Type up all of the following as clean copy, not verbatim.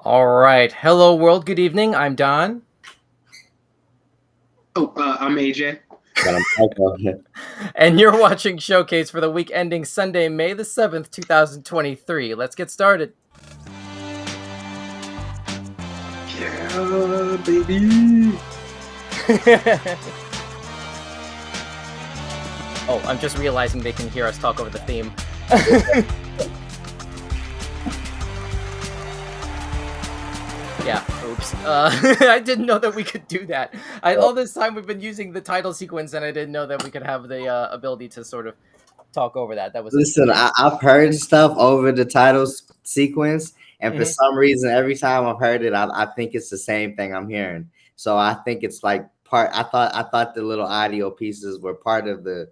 All right. Hello, world. Good evening. I'm Don. I'm AJ. But I'm Kyko. And you're watching Showcase for the week ending Sunday, May the 7th, 2023. Let's get started. Yeah, baby. Oh, I'm just realizing they can hear us talk over the theme. Yeah, oops. I didn't know that we could do that. All this time we've been using the title sequence, and I didn't know that we could have the ability to sort of talk over that. That was Listen, I've heard stuff over the titles sequence, and for Mhm. some reason, every time I've heard it, I think it's the same thing I'm hearing. So I think it's like part. I thought the little audio pieces were part of the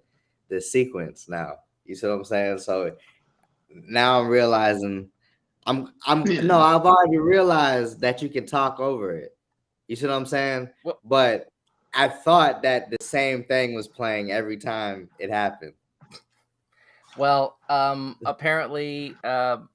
sequence. Now you see what I'm saying? So now I'm realizing no, Yeah. I've already realized that you can talk over it. You see what I'm saying? Well, But I thought that the same thing was playing every time it happened. apparently, I'm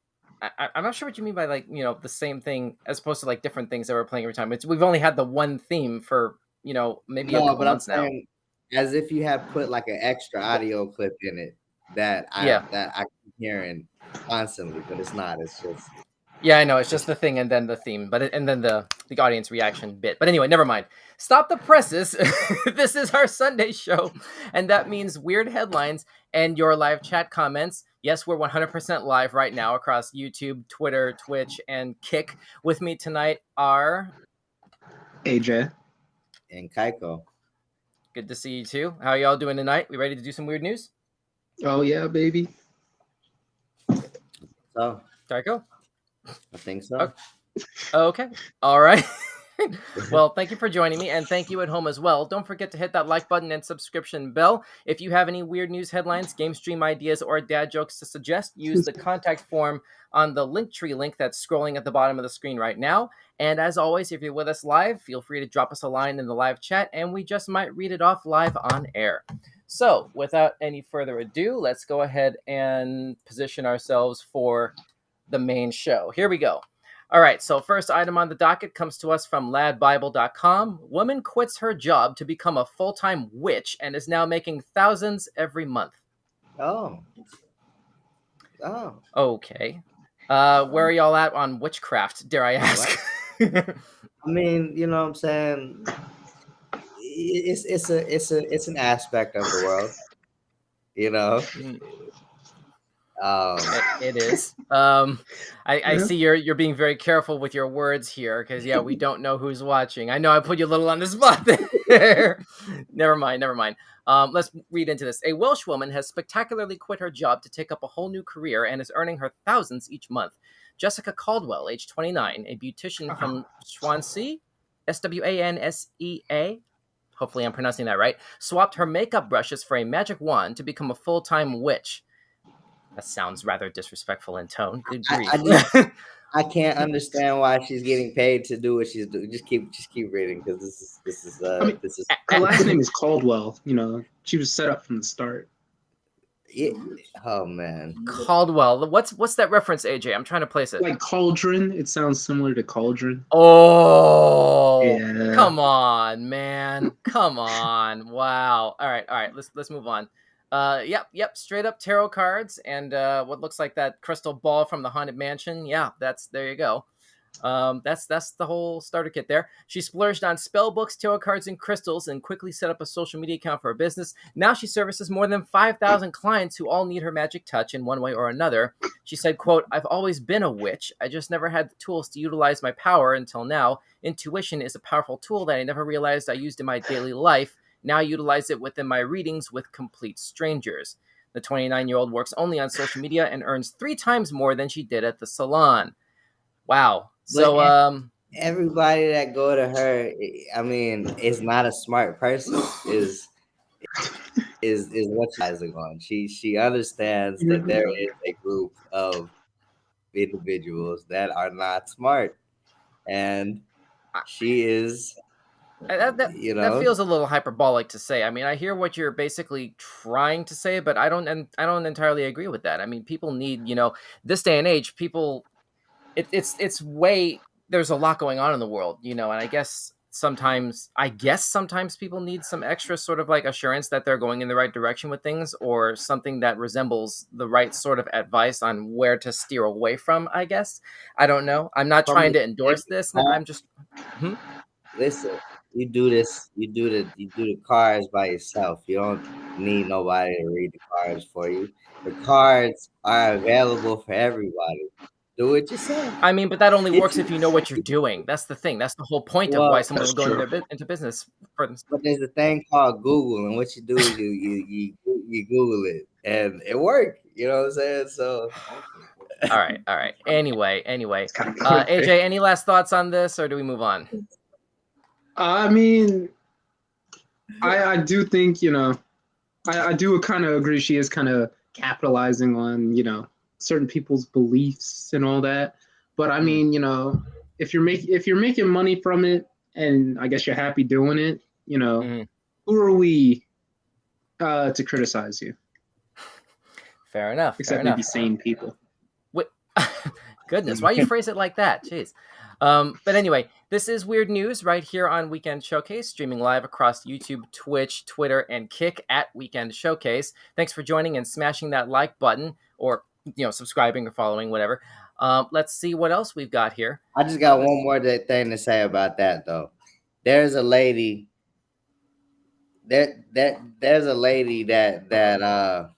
not sure what you mean by the same thing as opposed to like different things that we're playing every time. We've only had the one theme for maybe a No, couple but I'm months now. saying as if you have put like an extra audio clip in it that I Yeah, that I keep hearing constantly, but it's not. It's just yeah, I know. It's just it's the thing and then the theme, and then the audience reaction bit. But anyway, never mind. Stop the presses. This is our Sunday show, and that means weird headlines and your live chat comments. Yes, we're 100% live right now across YouTube, Twitter, Twitch, and Kick. With me tonight are AJ. and Kyko. good to see you too. How y'all doing tonight? We ready to do some weird news? Oh yeah, baby. So Darko? I think so. Okay. All right. Well, thank you for joining me, and thank you at home as well. Don't forget to hit that like button and subscription bell. If you have any weird news headlines, game stream ideas, or dad jokes to suggest, use the contact form on the Linktree link that's scrolling at the bottom of the screen right now. And as always, if you're with us live, feel free to drop us a line in the live chat, and we just might read it off live on air. So, without any further ado, let's go ahead and position ourselves for the main show. Here we go. All right, so first item on the docket comes to us from ladbible.com. Woman quits her job to become a full-time witch and is now making thousands every month. Oh. Oh. Okay. Where are y'all at on witchcraft, dare I ask? I mean, you know what I'm saying? It's an aspect of the world, you know. Um It is. I Yeah. see you're being very careful with your words here because yeah, we don't know who's watching. I know I put you a little on the spot there. Never mind, never mind. Let's read into this. A Welsh woman has spectacularly quit her job to take up a whole new career and is earning her thousands each month. Jessica Caldwell, age 29, a beautician from Swansea, Swansea. Hopefully, I'm pronouncing that right. Swapped her makeup brushes for a magic wand to become a full-time witch. That sounds rather disrespectful in tone. Good I, grief. I just I can't understand why she's getting paid to do what she's doing. Just keep reading because I mean, this is her last name is Caldwell. You know, she was set up from the start. it. Oh man. Caldwell. What's that reference, AJ? I'm trying to place it. Like cauldron, it sounds similar to cauldron. Oh, Yeah. come on, man. Come on. Wow. All right. Let's move on. Yep. Straight up tarot cards and what looks like that crystal ball from the haunted mansion. Yeah, there you go. That's the whole starter kit there. She splurged on spell books, tarot cards, and crystals, and quickly set up a social media account for her business. Now she services more than 5,000 clients who all need her magic touch in one way or another. She said, "quote I've always been a witch. I just never had the tools to utilize my power until now. Intuition is a powerful tool that I never realized I used in my daily life. Now I utilize it within my readings with complete strangers." The 29-year-old works only on social media and earns 3 times more than she did at the salon. Wow. But So, everybody that go to her, I mean, is not a smart person. Is what she's on. She understands that there is a group of individuals that are not smart, and she is, that feels a little hyperbolic to say. I mean, I hear what you're basically trying to say, but I don't entirely agree with that. I mean, people need, this day and age, people, it's way there's a lot going on in the world, and I guess sometimes people need some extra sort of like assurance that they're going in the right direction with things, or something that resembles the right sort of advice on where to steer away from, I guess. I don't know. I'm not trying to endorse this. I'm just listen. You do this. You do the cards by yourself. You don't need nobody to read the cards for you. The cards are available for everybody. Do it yourself. I mean, but that only works if you know what you're doing. That's the thing. That's the whole point of why Well, someone will go into business for them. but there's a thing called Google, and what you do is you Google it, and it worked. You know what I'm saying? So, all right. Anyway, kind of AJ, any last thoughts on this, or do we move on? I mean, I do think, I do kind of agree she is kind of capitalizing on, certain people's beliefs and all that. But I mean, if you're making money from it, and I guess you're happy doing it, who are we to criticize you? Fair enough. Except maybe sane people. What? Goodness, why you phrase it like that? Jeez. But anyway, this is Weird News right here on Weekend Showcase, streaming live across YouTube, Twitch, Twitter, and Kick at Weekend Showcase. Thanks for joining and smashing that like button, or subscribing or following, whatever. Let's see what else we've got here. I just got one more thing to say about that, though. There's a lady. There's a lady that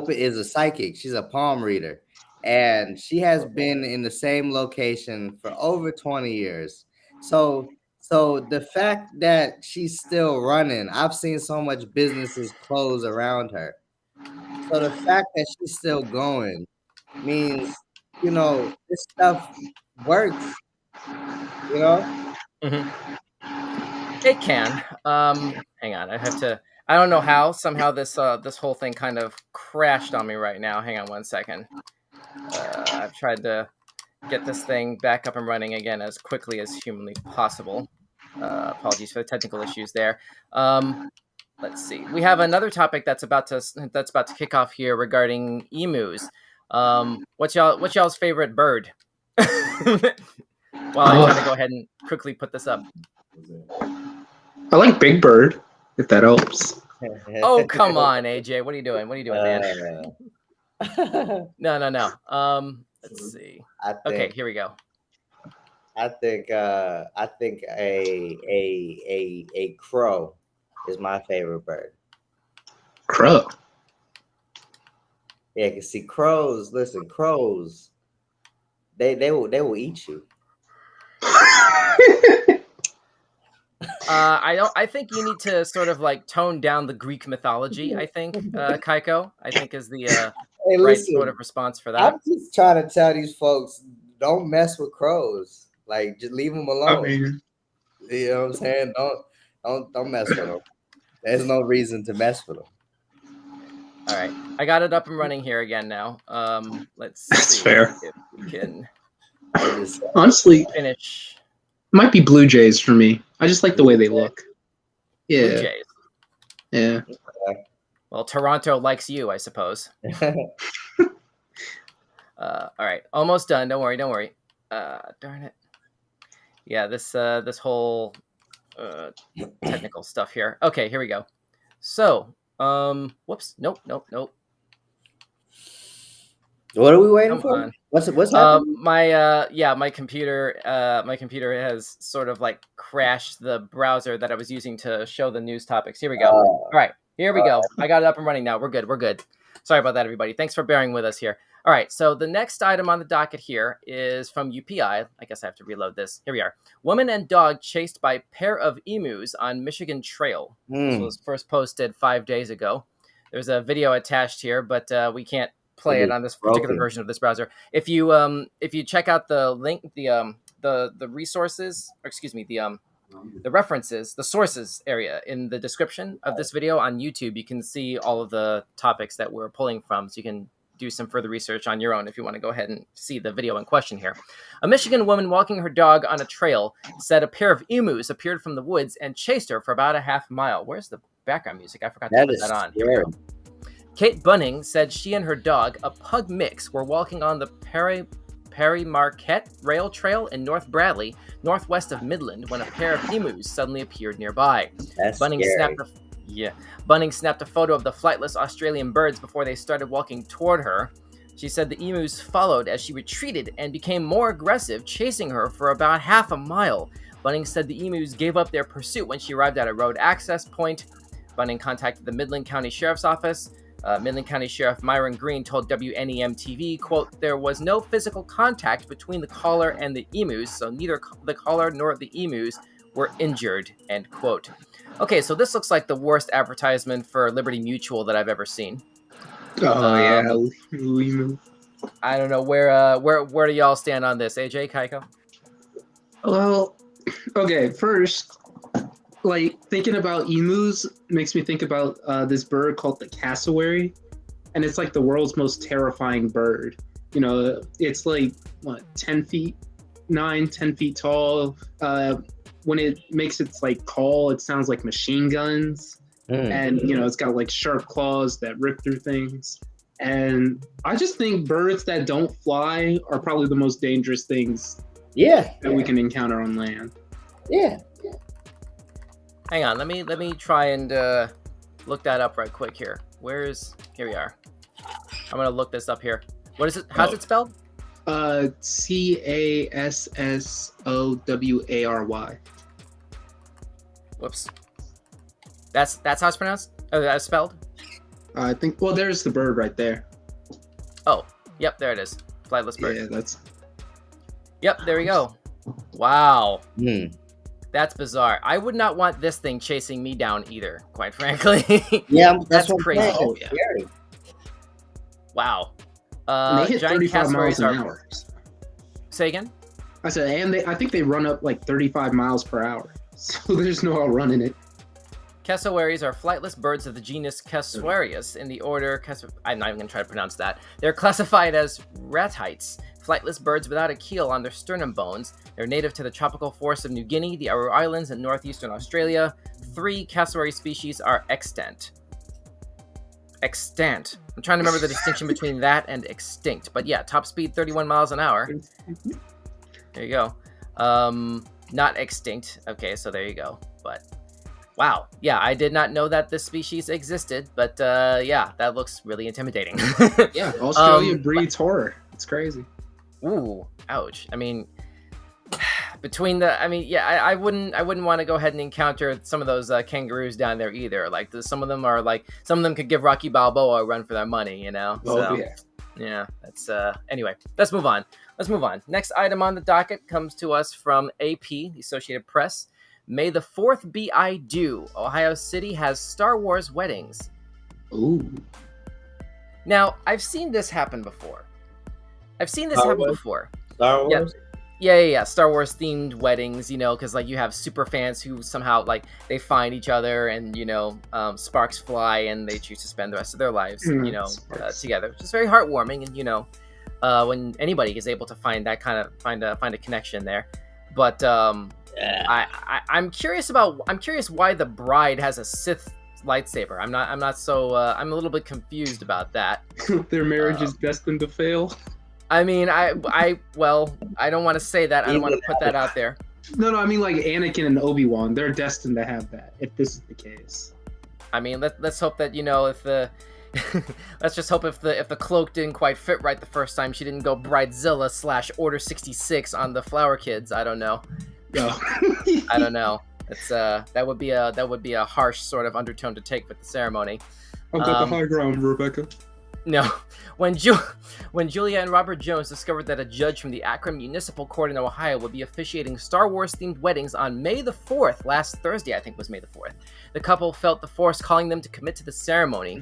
is a psychic. She's a palm reader. And she has been in the same location for over 20 years. So the fact that she's still running, I've seen so much businesses close around her. So the fact that she's still going means, this stuff works. Mm-hmm. It can. Hang on, I don't know how. Somehow this whole thing kind of crashed on me right now. Hang on one second. I've tried to get this thing back up and running again as quickly as humanly possible. Apologies for the technical issues there. Let's see. We have another topic that's about to kick off here regarding emus. What's y'all's favorite bird? Well, I try to go ahead and quickly put this up. I like Big Bird, if that helps. Oh, come on, AJ. What are you doing? Man? No. Let's see. Okay, here we go. I think a crow is my favorite bird. Crow. Yeah, because see, crows. Listen, crows. They will eat you. I think you need to sort of like tone down the Greek mythology. I think Kyko, I think, is the right sort of response for that. I'm just trying to tell these folks, don't mess with crows. Like, just leave them alone. I mean, you know what I'm saying? Don't mess with them. There's no reason to mess with them. All right, I got it up and running here again now. Let's that's see fair. If we can honestly finish. Might be Blue Jays for me. I just like the way they look. Yeah. Blue Jays. Yeah. Well, Toronto likes you, I suppose. All right, almost done. Don't worry. Darn it. Yeah, this whole technical stuff here. Okay, here we go. So, whoops. Nope. What are we waiting for? What's happening? My computer has sort of like crashed the browser that I was using to show the news topics. Here we go. All right, here we go. I got it up and running now. We're good. Sorry about that, everybody. Thanks for bearing with us here. All right, so the next item on the docket here is from UPI. I guess I have to reload this. Here we are. Woman and dog chased by pair of emus on Michigan Trail. This was first posted 5 days ago. There's a video attached here, but we can't play it on this particular version of this browser. If you check out the link, the resources, or excuse me, the references, the sources area in the description of this video on YouTube, you can see all of the topics that we're pulling from, so you can do some further research on your own if you want to go ahead and see the video in question here. A Michigan woman walking her dog on a trail said a pair of emus appeared from the woods and chased her for about a half mile. Where's the background music? I forgot to put that on. Here we go. Kate Bunning said she and her dog, a pug mix, were walking on the Perry Marquette Rail Trail in North Bradley, northwest of Midland, when a pair of emus suddenly appeared nearby. That's Bunning scary. Bunning snapped a photo of the flightless Australian birds before they started walking toward her. She said the emus followed as she retreated and became more aggressive, chasing her for about half a mile. Bunning said the emus gave up their pursuit when she arrived at a road access point. Bunning contacted the Midland County Sheriff's Office. Midland County Sheriff Myron Green told WNEM-TV, quote, "There was no physical contact between the caller and the emus, so neither the caller nor the emus were injured," end quote. Okay, so this looks like the worst advertisement for Liberty Mutual that I've ever seen. Oh, emu. I don't know where do y'all stand on this, AJ, Kyko? Well, okay, first, like, thinking about emus makes me think about this bird called the cassowary, and it's like the world's most terrifying bird. You know, it's like, 10 feet tall. When it makes its like call, it sounds like machine guns. And, you know, it's got like sharp claws that rip through things. And I just think birds that don't fly are probably the most dangerous things that we can encounter on land. Yeah. Hang on, let me try and look that up right quick here. Here we are. I'm gonna look this up here. What is it? How's it spelled? Cassowary. Whoops. That's how it's pronounced? Oh, that's spelled? I think, well, there's the bird right there. Oh, yep, there it is. Flightless bird. Yeah, that's... Yep, there we go. Wow. Hmm. That's bizarre. I would not want this thing chasing me down either, quite frankly. Yeah, That's what I'm crazy. saying. Oh, It's yeah. scary. Wow. And they hit giant 35 miles cassowaries an are... hour. Say again? I said, and I think they run up like 35 miles per hour. So there's no outrunning it. Cassowaries are flightless birds of the genus Cassowaries in the order... I'm not even going to try to pronounce that. They're classified as ratites, flightless birds without a keel on their sternum bones. They're native to the tropical forests of New Guinea, the Aru Islands, and northeastern Australia. 3 cassowary species are extant. Extant. I'm trying to remember the distinction between that and extinct. But yeah, top speed 31 miles an hour. There you go. Not extinct. Okay, so there you go. But wow. Yeah, I did not know that this species existed, but yeah, that looks really intimidating. Yeah, Australia breeds horror. It's crazy. Ooh, ouch. I mean, I wouldn't want to go ahead and encounter some of those kangaroos down there either. Like some of them could give Rocky Balboa a run for their money, you know. Oh, yeah. Yeah, that's anyway, let's move on. Next item on the docket comes to us from AP, the Associated Press. May the 4th be I do. Ohio City has Star Wars weddings. Ooh. Now, I've seen this happen before. Star Wars? Yeah. Star Wars themed weddings, you know, because like you have super fans who somehow like they find each other and, you know, sparks fly and they choose to spend the rest of their lives, you know, together, which is very heartwarming. And, you know, when anybody is able to find that kind of find a connection there. But I'm curious why the bride has a Sith lightsaber. I'm a little bit confused about that. Their marriage is destined to fail. I mean, I don't want to say that. I don't want to put that out there. No, I mean like Anakin and Obi-Wan. They're destined to have that if this is the case. I mean, let's hope that, you know, if the let's just hope if the cloak didn't quite fit right the first time, she didn't go Bridezilla / Order 66 on the Flower Kids. I don't know. No. I don't know. It's that would be a harsh sort of undertone to take with the ceremony. I've got the high ground, Rebecca. No, when Julia and Robert Jones discovered that a judge from the Akron Municipal Court in Ohio would be officiating Star Wars-themed weddings on May the 4th, last Thursday, I think was May the 4th, the couple felt the force calling them to commit to the ceremony.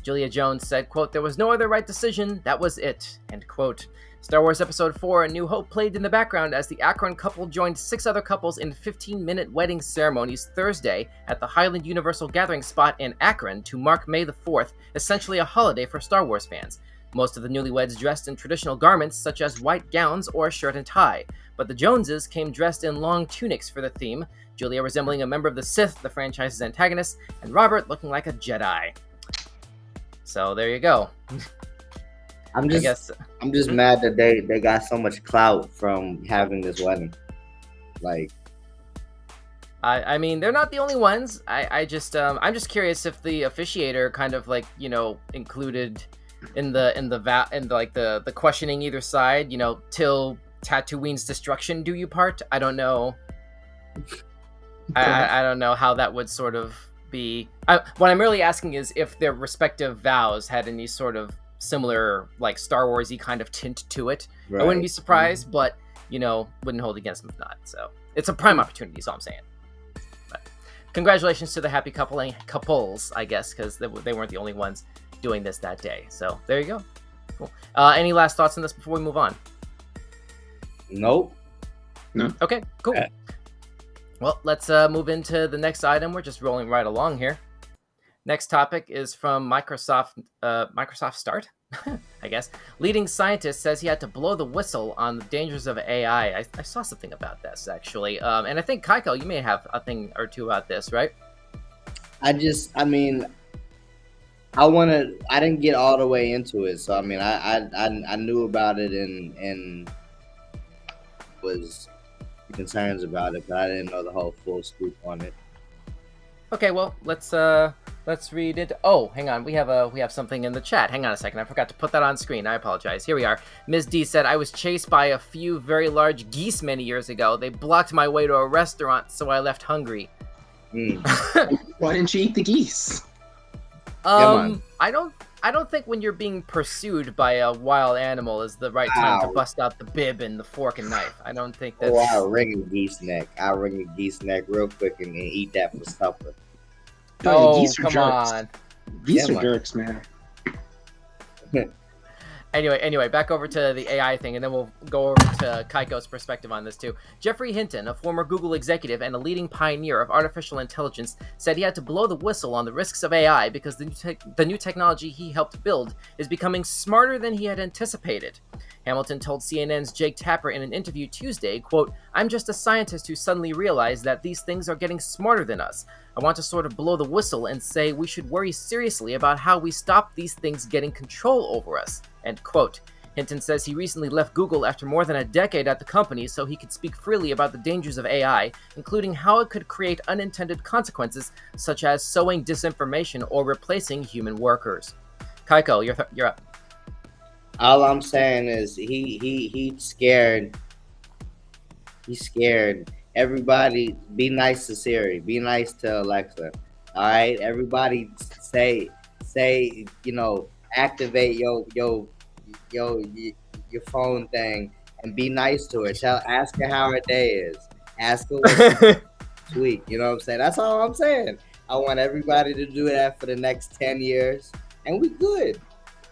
Julia Jones said, quote, "There was no other right decision, that was it," end quote. Star Wars Episode 4, A New Hope played in the background as the Akron couple joined 6 other couples in 15-minute wedding ceremonies Thursday at the Highland Universal Gathering Spot in Akron to mark May the 4th, essentially a holiday for Star Wars fans. Most of the newlyweds dressed in traditional garments such as white gowns or a shirt and tie, but the Joneses came dressed in long tunics for the theme, Julia resembling a member of the Sith, the franchise's antagonist, and Robert looking like a Jedi. So there you go. I'm I just guess. I'm just Mhm. mad that they got so much clout from having this wedding. Like, I mean, they're not the only ones. I'm just curious if the officiator kind of like included in like the questioning either side. Till Tatooine's destruction do you part. I don't know. I don't know how that would sort of be. What I'm really asking is if their respective vows had any sort of similar, like Star Warsy kind of tint to it. I wouldn't be right. surprised, but wouldn't hold against them if not. So it's a prime opportunity. Is all I'm saying. But congratulations to the happy couples, I guess, because they weren't the only ones doing this that day. So there you go. Cool. Any last thoughts on this before we move on? Nope. Okay, cool. Okay. Well, let's move into the next item. We're just rolling right along here. Next topic is from Microsoft Start, I guess. Leading scientist says he had to blow the whistle on the dangers of AI. I saw something about this, actually. And I think, Kyko, you may have a thing or two about this, right? I mean, I didn't get all the way into it, so I mean, I knew about it and was concerns about it, but I didn't know the whole full scoop on it. Okay, well, let's read it. Oh, hang on, we have something in the chat. Hang on a second, I forgot to put that on screen. I apologize. Here we are. Ms. D said, I was chased by a few very large geese many years ago. They blocked my way to a restaurant, so I left hungry. Why didn't you eat the geese? Man. I don't think when you're being pursued by a wild animal is the right time to Ow. bust out the bib and the fork and knife. I don't think that's... Oh, I'll ring a geese neck. I'll ring a geese neck real quick and eat that for supper. Oh, geese are come jerks. on. Geese Yeah, are man. jerks, man. Anyway, back over to the AI thing, and then we'll go over to Kyko's perspective on this too. Jeffrey Hinton, a former Google executive and a leading pioneer of artificial intelligence, said he had to blow the whistle on the risks of AI because the new technology he helped build is becoming smarter than he had anticipated. Hamilton told CNN's Jake Tapper in an interview Tuesday, quote, I'm just a scientist who suddenly realized that these things are getting smarter than us. I want to sort of blow the whistle and say we should worry seriously about how we stop these things getting control over us, end quote. Hinton says he recently left Google after more than a decade at the company so he could speak freely about the dangers of AI, including how it could create unintended consequences such as sowing disinformation or replacing human workers. Kyko, you're up. All I'm saying is he's scared. He's scared. Everybody, be nice to Siri. Be nice to Alexa. All right, everybody, say, activate your phone thing and be nice to her. Ask her how her day is. Ask her what she's week. You know what I'm saying? That's all I'm saying. I want everybody to do that for the next 10 years, and we good.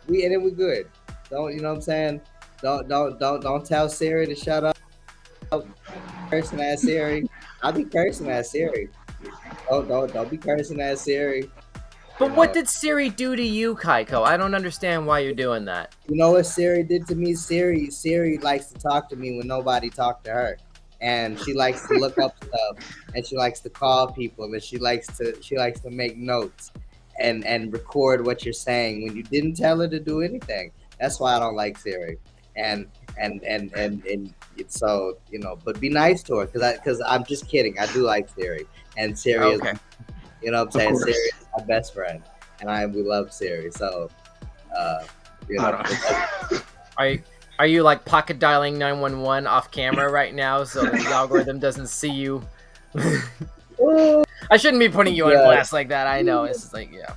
We good. Don't, you know what I'm saying? Don't tell Siri to shut up. Cursing at Siri. I'll be cursing at Siri. Don't be cursing at Siri. But what did Siri do to you, Kyko? I don't understand why you're doing that. You know what Siri did to me? Siri likes to talk to me when nobody talked to her. And she likes to look up stuff, and she likes to call people, and she likes to make notes and record what you're saying when you didn't tell her to do anything. That's why I don't like Siri. And it's so, but be nice to her because I'm just kidding. I do like Siri, and Siri is, you know what I'm saying? Siri is my best friend, and we love Siri. So, Are you like pocket dialing 911 off camera right now so the algorithm doesn't see you? I shouldn't be putting you on blast like that. I know it's just like, yeah.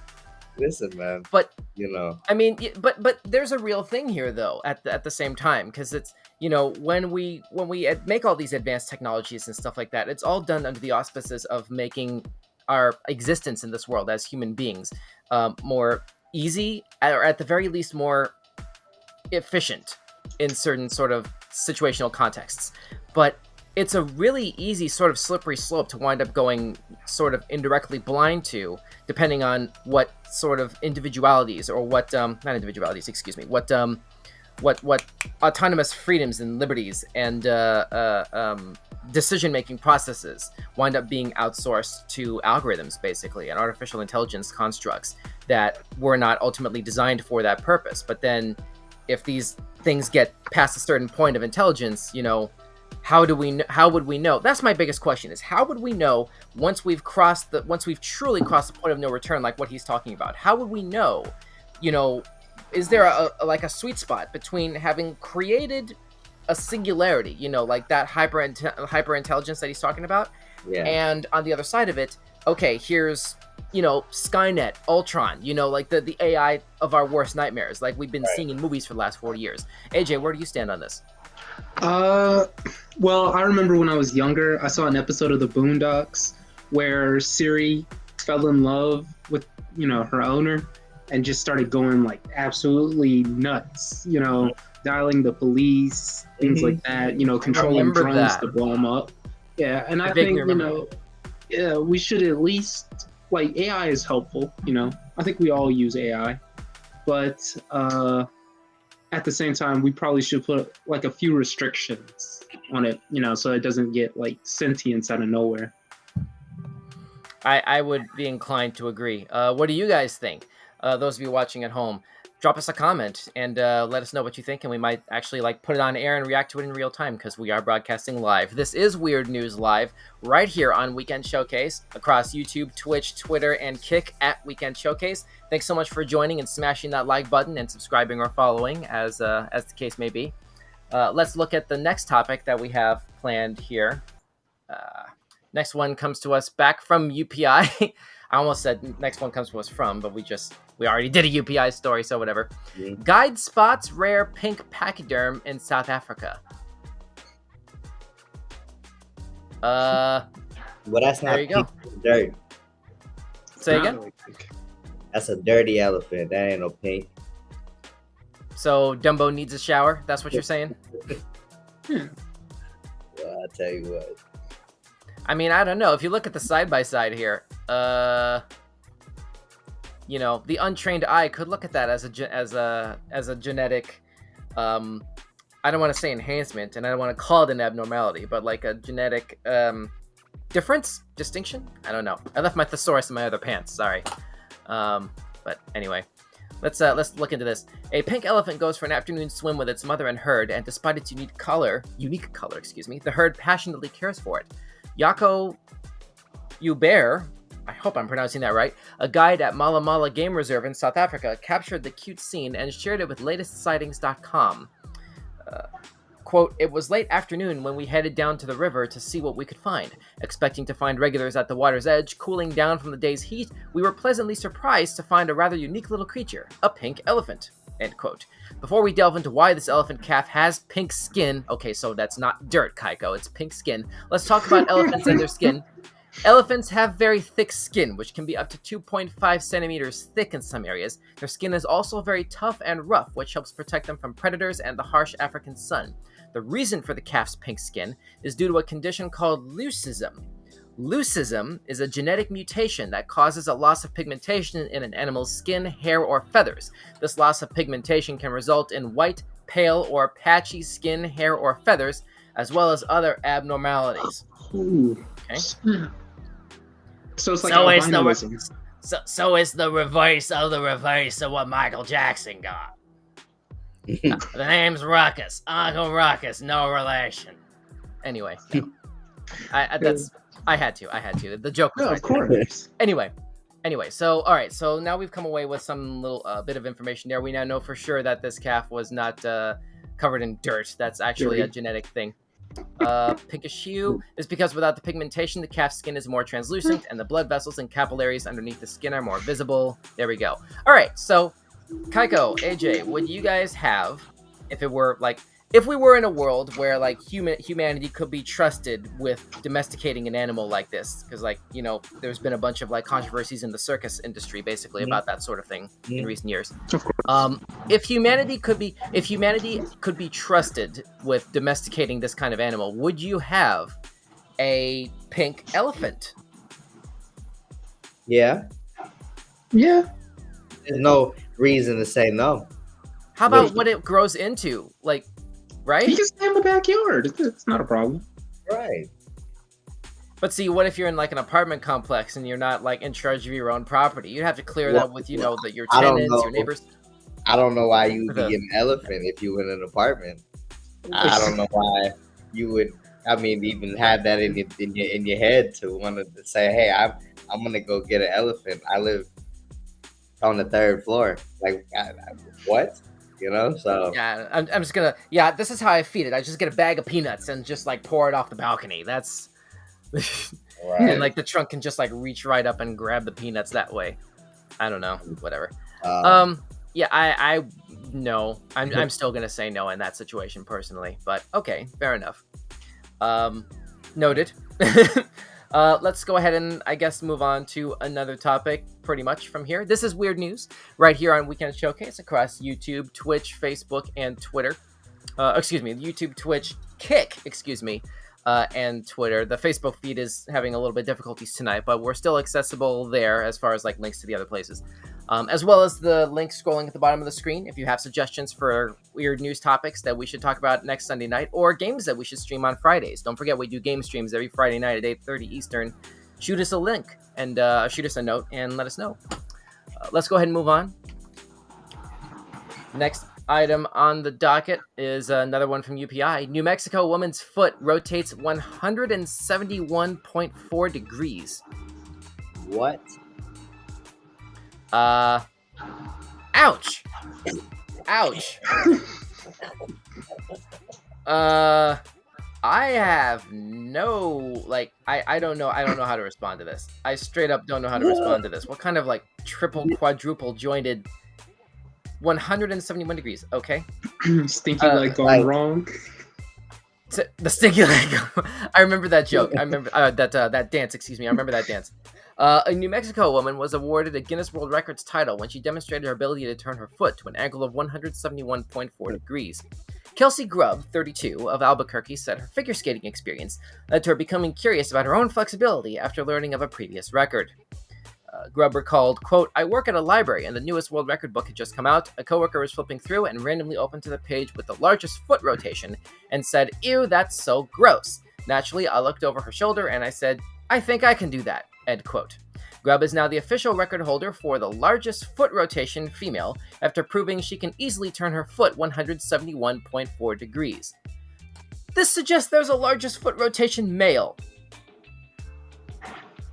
Listen, man. But I mean, but there's a real thing here though. At the same time, because it's when we make all these advanced technologies and stuff like that, it's all done under the auspices of making our existence in this world as human beings more easy, or at the very least more efficient in certain sort of situational contexts. But it's a really easy sort of slippery slope to wind up going sort of indirectly blind to, depending on what sort of individualities or what autonomous freedoms and liberties and decision-making processes wind up being outsourced to algorithms, basically, and artificial intelligence constructs that were not ultimately designed for that purpose. But then if these things get past a certain point of intelligence, how would we know? That's my biggest question, is how would we know once we've truly crossed the point of no return, like what he's talking about? How would we know, is there a sweet spot between having created a singularity, like that hyper intelligence that he's talking about, and on the other side of it, okay, here's Skynet, Ultron, like the AI of our worst nightmares, like we've been seeing in movies for the last 40 years. AJ, where do you stand on this? Well, I remember when I was younger, I saw an episode of the Boondocks where Siri fell in love with, her owner and just started going like absolutely nuts, dialing the police, things like that, controlling drones to blow them up. Yeah, and I think, we should at least, like, AI is helpful, I think we all use AI, but at the same time, we probably should put like a few restrictions on it, so it doesn't get like sentience out of nowhere. I would be inclined to agree. What do you guys think? Those of you watching at home, drop us a comment and let us know what you think, and we might actually put it on air and react to it in real time, because we are broadcasting live. This is Weird News Live right here on Weekend Showcase across YouTube, Twitch, Twitter, and Kick at Weekend Showcase. Thanks so much for joining and smashing that like button and subscribing or following, as the case may be. Let's look at the next topic that we have planned here. Next one comes to us back from UPI. I almost said next one comes to us from, but we already did a UPI story, so whatever. Yeah. Guide spots rare pink pachyderm in South Africa. Well, that's not there you go. Dirt. Say again? That's a dirty elephant. That ain't no pink. So Dumbo needs a shower? That's what you're saying? Well, I'll tell you what. I mean, I don't know. If you look at the side-by-side here, the untrained eye could look at that as a genetic, I don't want to say enhancement, and I don't want to call it an abnormality, but like a genetic distinction. I don't know. I left my thesaurus in my other pants. Sorry. But anyway, let's look into this. A pink elephant goes for an afternoon swim with its mother and herd, and despite its unique color, the herd passionately cares for it. Kyko Uber, I hope I'm pronouncing that right, a guide at Mala Mala Game Reserve in South Africa, captured the cute scene and shared it with latestsightings.com. Quote, "It was late afternoon when we headed down to the river to see what we could find. Expecting to find regulars at the water's edge, cooling down from the day's heat, we were pleasantly surprised to find a rather unique little creature, a pink elephant." End quote. Before we delve into why this elephant calf has pink skin, okay, so that's not dirt, Kyko, it's pink skin. Let's talk about elephants and their skin. Elephants have very thick skin, which can be up to 2.5 centimeters thick in some areas. Their skin is also very tough and rough, which helps protect them from predators and the harsh African sun. The reason for the calf's pink skin is due to a condition called leucism. Leucism is a genetic mutation that causes a loss of pigmentation in an animal's skin, hair, or feathers. This loss of pigmentation can result in white, pale, or patchy skin, hair, or feathers, as well as other abnormalities. Ooh. Okay. So it's like albinism. So it's the reverse of what Michael Jackson got. The name's Ruckus. Uncle Ruckus, no relation. Anyway, no. I had to. The joke was No, right of course. Anyway, so all right. So now we've come away with some little bit of information there. We now know for sure that this calf was not covered in dirt. That's actually a genetic thing. Pinkish hue is because without the pigmentation, the calf's skin is more translucent, and the blood vessels and capillaries underneath the skin are more visible. There we go. All right. So, Kyko, AJ, would you guys have, if we were in a world where humanity could be trusted with domesticating an animal like this, because there's been a bunch of controversies in the circus industry basically about that sort of thing in recent years. If humanity could be trusted with domesticating this kind of animal, would you have a pink elephant? Yeah. There's no reason to say no. How about what it grows into? Right? You can stay in the backyard. It's not a problem. Right. But see, what if you're in an apartment complex and you're not in charge of your own property? You'd have to clear that with your tenants, your neighbors. I don't know why you would The- get an elephant if you were in an apartment. I don't know why you would. I mean, even have that in your head to want to say, "Hey, I'm gonna go get an elephant. I live on the 3rd floor." Like, what? You know? So Yeah, I'm just gonna. Yeah, this is how I feed it. I just get a bag of peanuts and just like pour it off the balcony. That's. right. And like the trunk can just like reach right up and grab the peanuts that way. I don't know. Whatever. Yeah, I no. I'm still gonna say no in that situation personally. But okay, fair enough. Noted. Let's go ahead and I guess move on to another topic pretty much from here. This is weird news right here on Weekend Showcase across YouTube, Twitch, Facebook, and Twitter. YouTube, Twitch, Kick, and Twitter. The Facebook feed is having a little bit of difficulties tonight, but we're still accessible there as far as like links to the other places. As well as the link scrolling at the bottom of the screen. If you have suggestions for weird news topics that we should talk about next Sunday night, or games that we should stream on Fridays. Don't forget, we do game streams every Friday night at 8:30 Eastern. Shoot us a link and shoot us a note and let us know. Let's go ahead and move on. Next item on the docket is another one from UPI. New Mexico woman's foot rotates 171.4 degrees. what? Ouch. I have no I don't know how to respond to this. I straight up don't know how to respond to this. What kind of like triple quadruple jointed 171 degrees? Okay. Stinky leg gone wrong. The stinky leg. I remember that joke. I remember that dance. Excuse me. I remember that dance. A New Mexico woman was awarded a Guinness World Records title when she demonstrated her ability to turn her foot to an angle of 171.4 degrees. Kelsey Grubb, 32, of Albuquerque, said her figure skating experience led to her becoming curious about her own flexibility after learning of a previous record. Grubb recalled, quote, "I work at a library and the newest world record book had just come out. A coworker was flipping through and randomly opened to the page with the largest foot rotation and said, 'Ew, that's so gross.' Naturally, I looked over her shoulder and I said, 'I think I can do that,'" end quote. Grubb is now the official record holder for the largest foot rotation female after proving she can easily turn her foot 171.4 degrees. This suggests there's a largest foot rotation male.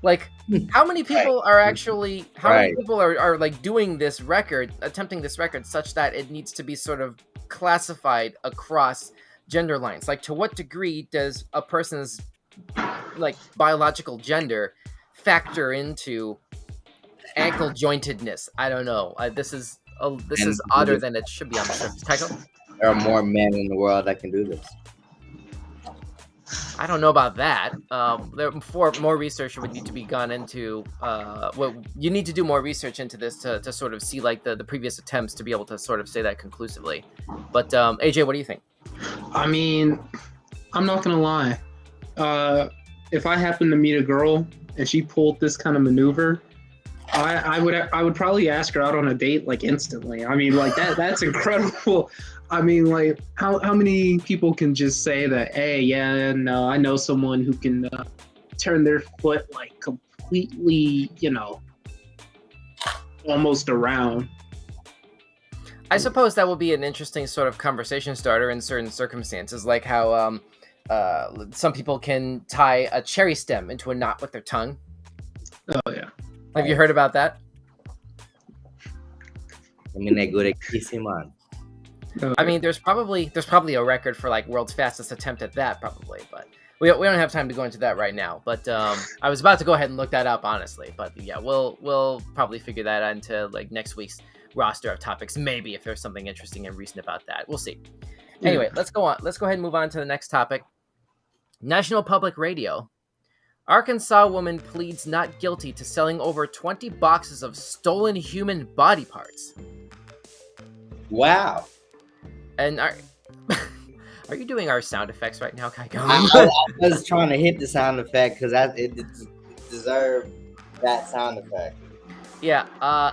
Like, how many people are actually, many people are like doing this record, attempting this record such that it needs to be sort of classified across gender lines? Like, to what degree does a person's like biological gender factor into ankle jointedness? I don't know. This is odder than it should be on the surface. Kyko? There are more men in the world that can do this. I don't know about that. More research would need to be gone into. You need to do more research into this to sort of see like the previous attempts to be able to sort of say that conclusively. But AJ, what do you think? I mean, I'm not gonna lie. If I happen to meet a girl and she pulled this kind of maneuver, I would probably ask her out on a date like instantly. I mean, like that's incredible. I mean, like how many people can just say that, hey, yeah, no, I know someone who can turn their foot like completely, almost around. I suppose that will be an interesting sort of conversation starter in certain circumstances, like how some people can tie a cherry stem into a knot with their tongue. Oh yeah. Have you heard about that? I mean, they go to kissing on. I mean, there's probably a record for like world's fastest attempt at that, probably, but we don't have time to go into that right now. But I was about to go ahead and look that up, honestly. But yeah, we'll probably figure that out into like next week's roster of topics, maybe, if there's something interesting and recent about that. We'll see. Anyway, let's go on. Let's go ahead and move on to the next topic. National Public Radio. Arkansas woman pleads not guilty to selling over 20 boxes of stolen human body parts. Wow. And are you doing our sound effects right now, Kyko? I was trying to hit the sound effect because it deserved that sound effect. Yeah,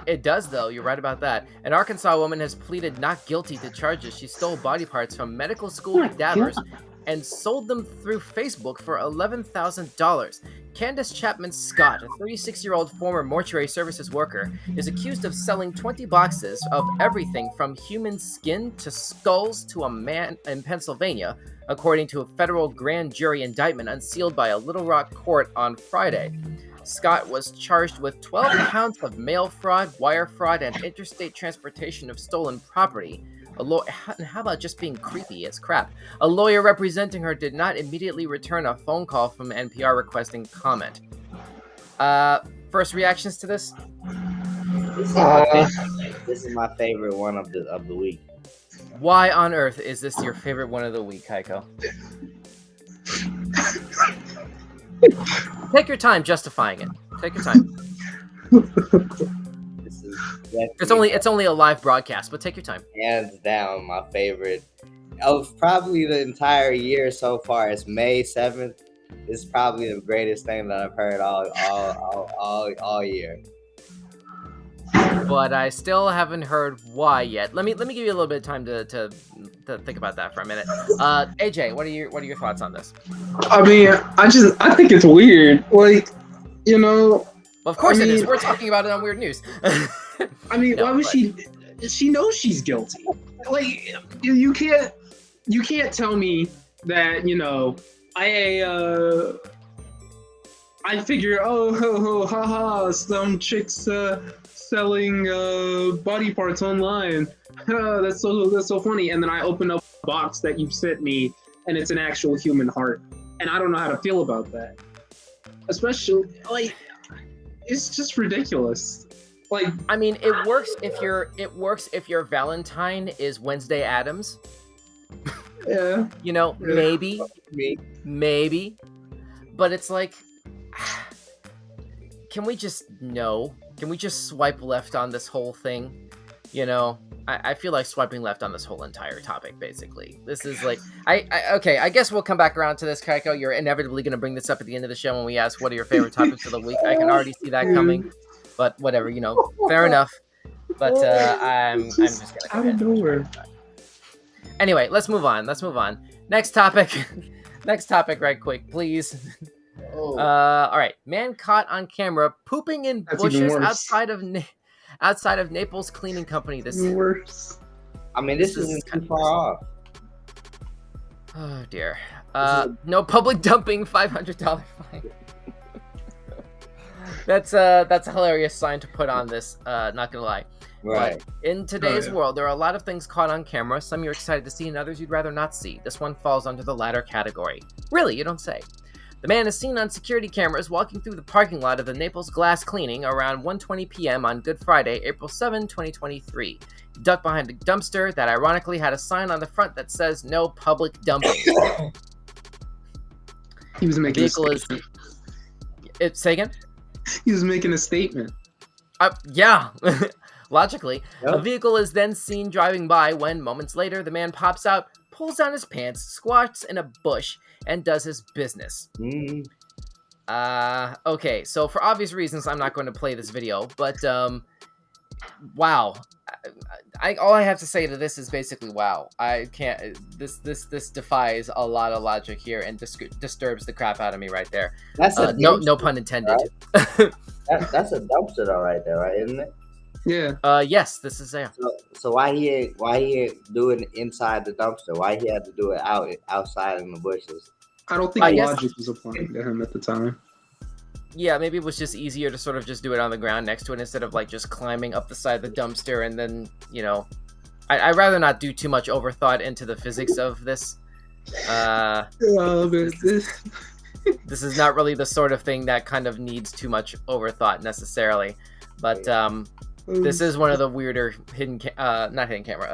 it does, though. You're right about that. An Arkansas woman has pleaded not guilty to charges. She stole body parts from medical school cadavers and sold them through Facebook for $11,000. Candace Chapman Scott, a 36-year-old former mortuary services worker, is accused of selling 20 boxes of everything from human skin to skulls to a man in Pennsylvania, according to a federal grand jury indictment unsealed by a Little Rock court on Friday. Scott was charged with 12 counts of mail fraud, wire fraud, and interstate transportation of stolen property. And how about just being creepy as crap? A lawyer representing her did not immediately return a phone call from NPR requesting comment. First reactions to this? This is my favorite one of the week. Why on earth is this your favorite one of the week, Kyko? Take your time justifying it. Take your time. This is It's only a live broadcast, but take your time. hands down my favorite of probably the entire year so far. It's May 7th. It's probably the greatest thing that I've heard all year. But I still haven't heard why yet. Let me give you a little bit of time to think about that for a minute. AJ, what are your thoughts on this? I mean, I think it's weird. Like, you know. Well, of course it is. We're talking about it on Weird News. I mean, why would she? She knows she's guilty. Like, you can't tell me that, you know, I figure, haha, some chicks selling body parts online. That's so funny. And then I open up a box that you sent me, and it's an actual human heart, and I don't know how to feel about that. Especially, like, it's just ridiculous. Like, I mean, it works if your Valentine is Wednesday Addams. yeah, You know, maybe. But it's like, can we just swipe left on this whole thing? You know, I feel like swiping left on this whole entire topic, basically. This is like, okay, I guess we'll come back around to this, Kyko. You're inevitably going to bring this up at the end of the show when we ask what are your favorite topics of the week. I can already see that coming, but whatever, you know, fair enough. But I'm just going to out of nowhere. Anyway, let's move on. Next topic. Next topic right quick, please. Oh. All right. Man caught on camera pooping in That's even bushes worse. outside of Naples Cleaning Company this Even worse. I mean, this isn't too far off. Oh dear. No public dumping, $500 fine. That's a hilarious sign to put on this, not gonna lie. Right. But in today's world, there are a lot of things caught on camera. Some you're excited to see and others you'd rather not see. This one falls under the latter category. Really, you don't say. The man is seen on security cameras walking through the parking lot of the Naples Glass Cleaning around 1:20 p.m. on Good Friday, April 7, 2023. He ducked behind a dumpster that ironically had a sign on the front that says "No public dumping." He was making a statement. Say again? He was making a statement. Yeah. Logically, Yep. a vehicle is then seen driving by when, moments later, the man pops out, pulls down his pants, squats in a bush, and does his business. Mm. Okay, so for obvious reasons, I'm not going to play this video, but, wow. All I have to say to this is basically, wow. I can't, this defies a lot of logic here and disturbs the crap out of me right there. That's a no pun intended. Right? That's a dumpster though, right there, right? Isn't it? Yeah. Yes, this is there. So why he do it inside the dumpster? Why he had to do it outside in the bushes? I don't think guess- logic was applying to him at the time. Yeah, maybe it was just easier to sort of just do it on the ground next to it instead of like just climbing up the side of the dumpster and then, you know, I'd rather not do too much overthought into the physics of this. This is not really the sort of thing that kind of needs too much overthought necessarily, but this is one of the weirder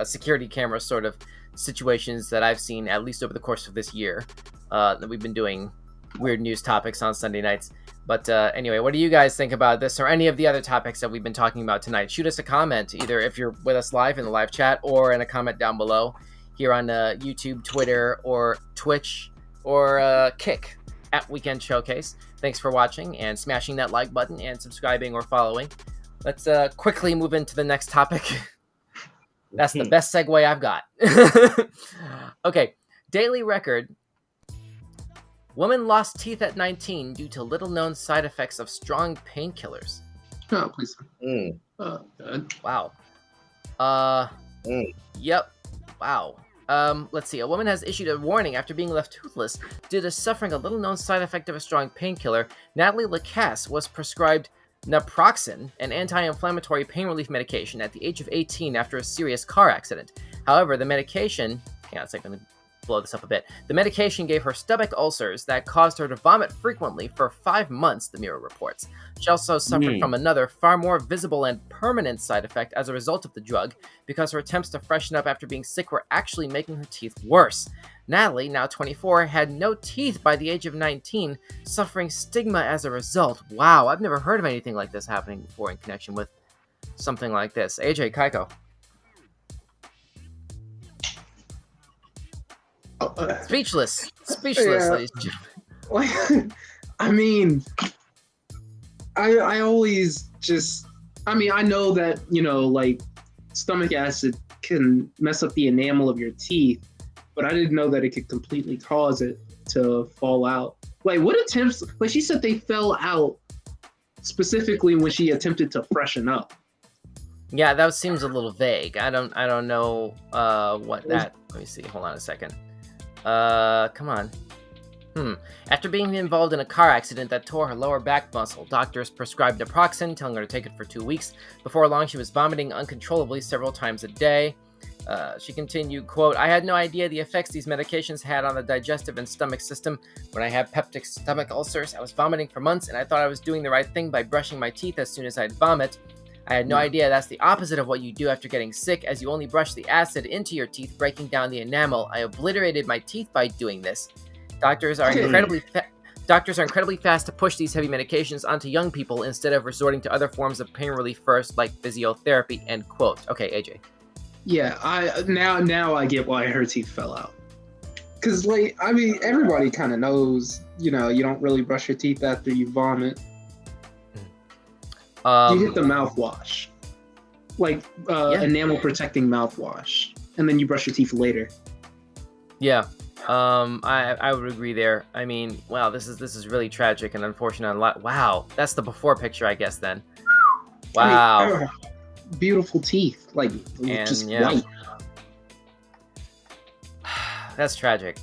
security camera sort of situations that I've seen, at least over the course of this year, that we've been doing weird news topics on Sunday nights. But anyway, what do you guys think about this or any of the other topics that we've been talking about tonight? Shoot us a comment, either if you're with us live in the live chat or in a comment down below here on YouTube, Twitter, or Twitch, or Kick at Weekend Showcase. Thanks for watching and smashing that like button and subscribing or following. Let's quickly move into the next topic. That's the best segue I've got. Okay, Daily Record Woman lost teeth at 19 due to little-known side effects of strong painkillers. Oh, please. Mm, Good. Wow. mm. Yep. Wow. Let's see. A woman has issued a warning after being left toothless due to suffering a little-known side effect of a strong painkiller. Natalie Lacasse was prescribed naproxen, an anti-inflammatory pain relief medication, at the age of 18 after a serious car accident. However, the medication... Hang on a second. Let me blow this up a bit. The medication gave her stomach ulcers that caused her to vomit frequently for 5 months, the Mirror reports. She also suffered from another, far more visible and permanent side effect as a result of the drug, because her attempts to freshen up after being sick were actually making her teeth worse. Natalie, now 24, had no teeth by the age of 19, suffering stigma as a result. Wow, I've never heard of anything like this happening before in connection with something like this. AJ, Kyko. Speechless, Yeah. ladies and gentlemen. I mean, I always just, I mean, I know that, you know, like, stomach acid can mess up the enamel of your teeth, but I didn't know that it could completely cause it to fall out. Like, what attempts, like she said they fell out specifically when she attempted to freshen up. Yeah, that seems a little vague. I don't know what that, let me see, hold on a second. Come on. After being involved in a car accident that tore her lower back muscle, doctors prescribed naproxen, telling her to take it for 2 weeks. Before long, she was vomiting uncontrollably several times a day. She continued, quote, "I had no idea the effects these medications had on the digestive and stomach system. When I had peptic stomach ulcers, I was vomiting for months, and I thought I was doing the right thing by brushing my teeth as soon as I'd vomit. I had no idea that's the opposite of what you do after getting sick, as you only brush the acid into your teeth, breaking down the enamel. I obliterated my teeth by doing this. Doctors are incredibly fast to push these heavy medications onto young people instead of resorting to other forms of pain relief first, like physiotherapy," end quote. Okay, AJ. Yeah, now I get why her teeth fell out. Cause like, I mean, everybody kind of knows, you know, you don't really brush your teeth after you vomit. You get the mouthwash, like enamel protecting mouthwash, and then you brush your teeth later. Yeah, I would agree there. I mean, wow, this is really tragic and unfortunate. Wow, that's the before picture, I guess. Then, wow, I mean, beautiful teeth, like and, just yeah. white. That's tragic.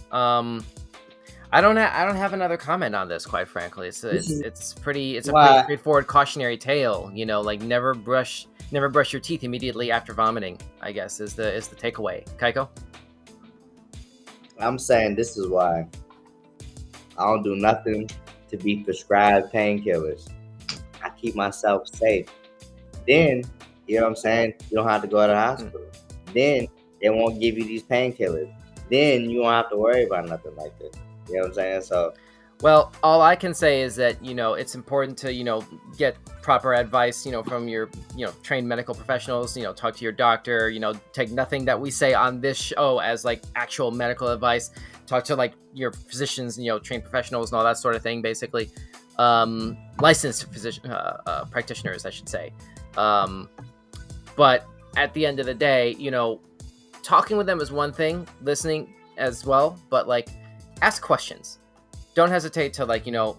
I don't have another comment on this, quite frankly. It's a pretty straightforward cautionary tale. You know, like never brush your teeth immediately after vomiting, I guess is the takeaway. Kyko? I'm saying this is why I don't do nothing to be prescribed painkillers. I keep myself safe. Then, you know what I'm saying? You don't have to go to the hospital. Then they won't give you these painkillers. Then you don't have to worry about nothing like this. You know what I'm saying? So, well, all I can say is that, you know, it's important to, you know, get proper advice, you know, from your, you know, trained medical professionals, you know, talk to your doctor, you know, take nothing that we say on this show as like actual medical advice. Talk to like your physicians, you know, trained professionals and all that sort of thing, basically. Licensed practitioners, I should say. But at the end of the day, you know, talking with them is one thing, listening as well, but like, ask questions. Don't hesitate to, like, you know,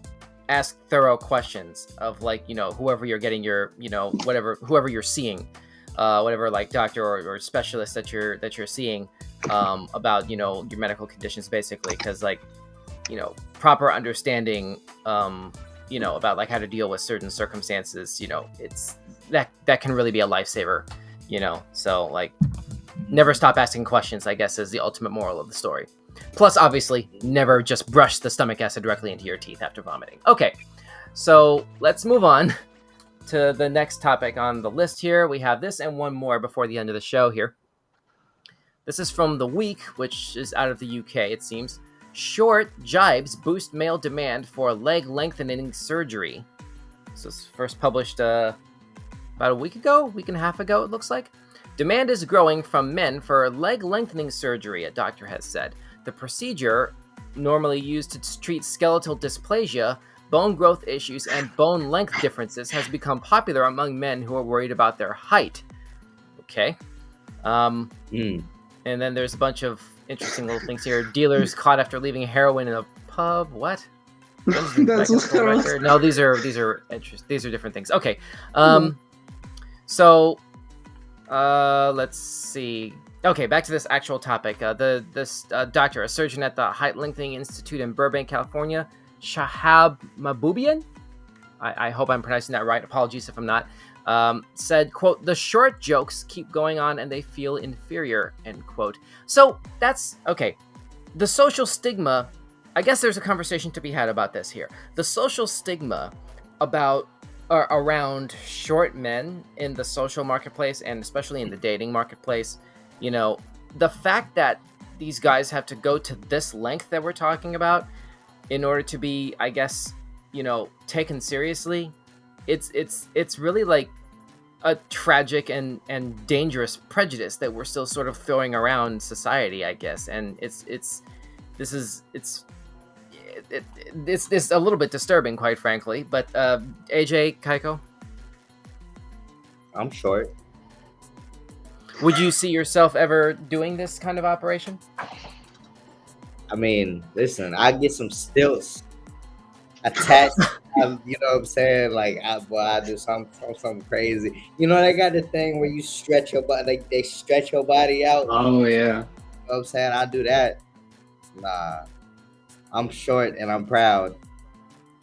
ask thorough questions of, like, you know, whoever you're getting your, you know, whoever you're seeing, whatever, like, doctor or specialist that you're seeing, about, you know, your medical conditions, basically, because, like, you know, proper understanding, you know, about like how to deal with certain circumstances, you know, it's that can really be a lifesaver, you know. So like, never stop asking questions, I guess, is the ultimate moral of the story. Plus, obviously, never just brush the stomach acid directly into your teeth after vomiting. Okay, so let's move on to the next topic on the list here. We have this and one more before the end of the show here. This is from The Week, which is out of the UK, it seems. Short jibes boost male demand for leg lengthening surgery. This was first published about a week and a half ago, it looks like. Demand is growing from men for leg lengthening surgery, a doctor has said. The procedure, normally used to treat skeletal dysplasia, bone growth issues, and bone length differences, has become popular among men who are worried about their height. Okay. And then there's a bunch of interesting little things here. Dealers caught after leaving heroin in a Grubhub. What? That's what I was- No, these are different things. Okay. So let's see. Okay, back to this actual topic. This doctor, a surgeon at the Height Lengthening Institute in Burbank, California, Shahab Mahboubian, I hope I'm pronouncing that right. Apologies if I'm not. Said, quote, "The short jokes keep going on and they feel inferior," end quote. So that's okay. The social stigma, I guess there's a conversation to be had about this here. The social stigma about around short men in the social marketplace and especially in the dating marketplace, you know, the fact that these guys have to go to this length that we're talking about in order to be, I guess, you know, taken seriously, it's really like a tragic and dangerous prejudice that we're still sort of throwing around society, I guess. And it's a little bit disturbing, quite frankly. But AJ, Kyko, I'm short. would you see yourself ever doing this kind of operation? I mean, listen, I get some stilts attached. You know what I'm saying? Like, I do something crazy. You know, they got the thing where you stretch your body, they stretch your body out. Oh yeah. You know what I'm saying? I do that. Nah, I'm short and I'm proud.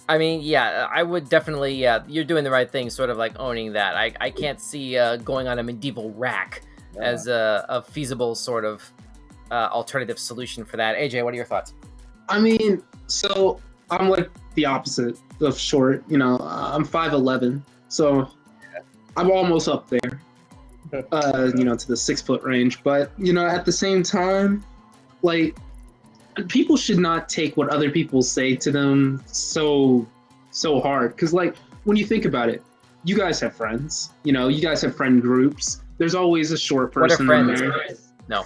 I mean, yeah, I would definitely. Yeah, you're doing the right thing, sort of like owning that. I can't see going on a medieval rack as a feasible sort of alternative solution for that. AJ, what are your thoughts? I mean, so I'm like the opposite of short. You know, I'm 5'11", so I'm almost up there. You know, to the 6 foot range. But you know, at the same time, like, people should not take what other people say to them so hard. Because like, when you think about it, you guys have friends. You know, you guys have friend groups. There's always a short person in there. No.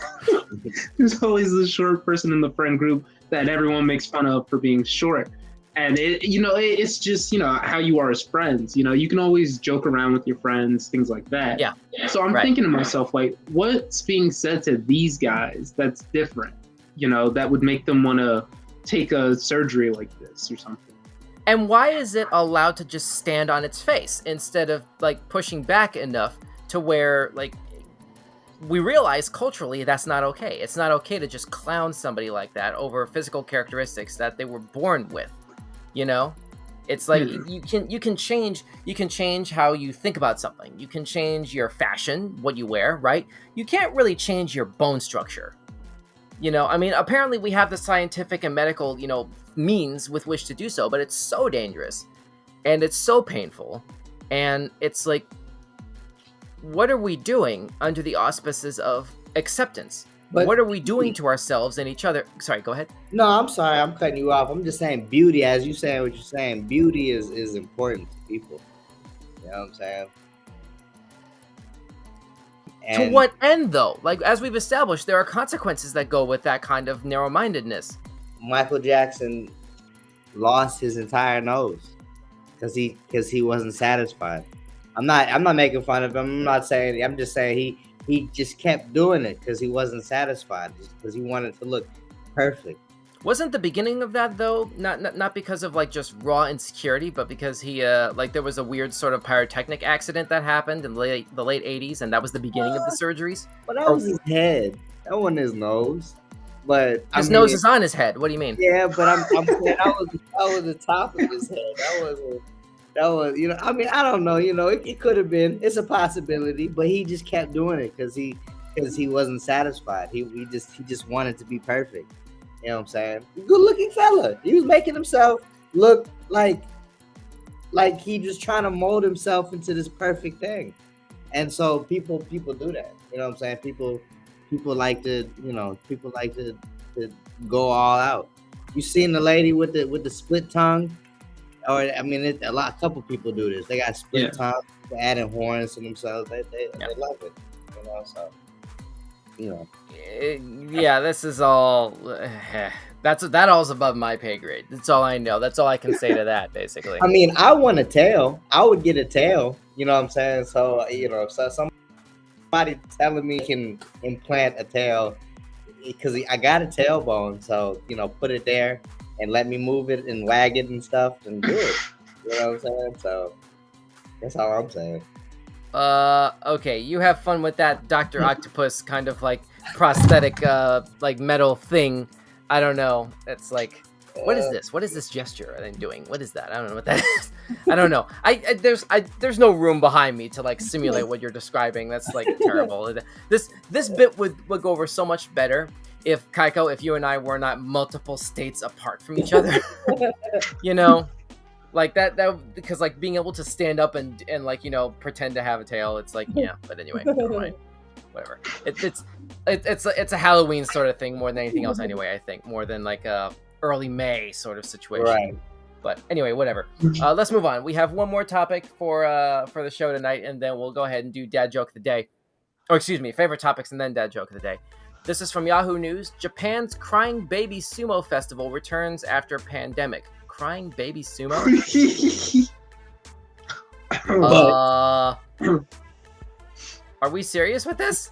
There's always a short person in the friend group that everyone makes fun of for being short. And it's just, you know, how you are as friends. You know, you can always joke around with your friends, things like that. Yeah. So I'm thinking to myself, like, what's being said to these guys that's different? You know, that would make them want to take a surgery like this or something. And why is it allowed to just stand on its face instead of like pushing back enough to where like we realize culturally that's not okay. It's not okay to just clown somebody like that over physical characteristics that they were born with. You know, it's like you can change how you think about something. You can change your fashion, what you wear, right? You can't really change your bone structure. You know, I mean, apparently we have the scientific and medical, you know, means with which to do so, but it's so dangerous and it's so painful. And it's like, what are we doing under the auspices of acceptance? But what are we doing to ourselves and each other? Sorry, go ahead. No, I'm sorry. I'm cutting you off. I'm just saying beauty, as you saying what you're saying, beauty is important to people. You know what I'm saying? And to what end, though? Like, as we've established, there are consequences that go with that kind of narrow-mindedness. Michael Jackson lost his entire nose because he wasn't satisfied. I'm not making fun of him. I'm not saying. I'm just saying he just kept doing it because he wasn't satisfied, because he wanted to look perfect. Wasn't the beginning of that though not because of like just raw insecurity, but because he like there was a weird sort of pyrotechnic accident that happened in the late 80s, and that was the beginning of the surgeries? But that was his head. That wasn't his nose. But his nose is on his head. What do you mean? Yeah, but I'm saying that was the top of his head. That was, you know, I mean, I don't know, you know, it could have been, it's a possibility, but he just kept doing it because he wasn't satisfied. He just wanted to be perfect. You know what I'm saying? Good looking fella. He was making himself look like he just trying to mold himself into this perfect thing. And so people do that. You know what I'm saying? People like to, you know, to go all out. You seen the lady with the split tongue? Or I mean, a couple people do this. They got split tongue, adding horns to themselves. They love it, you know. So, you know, yeah, this is all. That all's above my pay grade. That's all I know. That's all I can say to that, basically. I mean, I want a tail. I would get a tail. You know what I'm saying? So, you know, so somebody telling me can implant a tail because I got a tailbone. So, you know, put it there. and let me move it and wag it and stuff and do it. You know what I'm saying? So that's all I'm saying. Okay, you have fun with that Dr. Octopus kind of like prosthetic like metal thing. I don't know. It's like, what is this? What is this gesture I'm doing? What is that? I don't know what that is. I don't know. There's no room behind me to like simulate what you're describing. That's like terrible. This bit would go over so much better if Kyko, if you and I were not multiple states apart from each other. You know? Like that because like being able to stand up and like, you know, pretend to have a tail, it's like, yeah, but anyway, never mind. Whatever. It's a Halloween sort of thing more than anything else anyway, I think, more than like a early May sort of situation. Right. But anyway, whatever. Let's move on. We have one more topic for the show tonight, and then we'll go ahead and do dad joke of the day. Or excuse me, favorite topics and then dad joke of the day. This is from Yahoo News. Japan's Crying Baby Sumo Festival returns after pandemic. Crying Baby Sumo? Are we serious with this?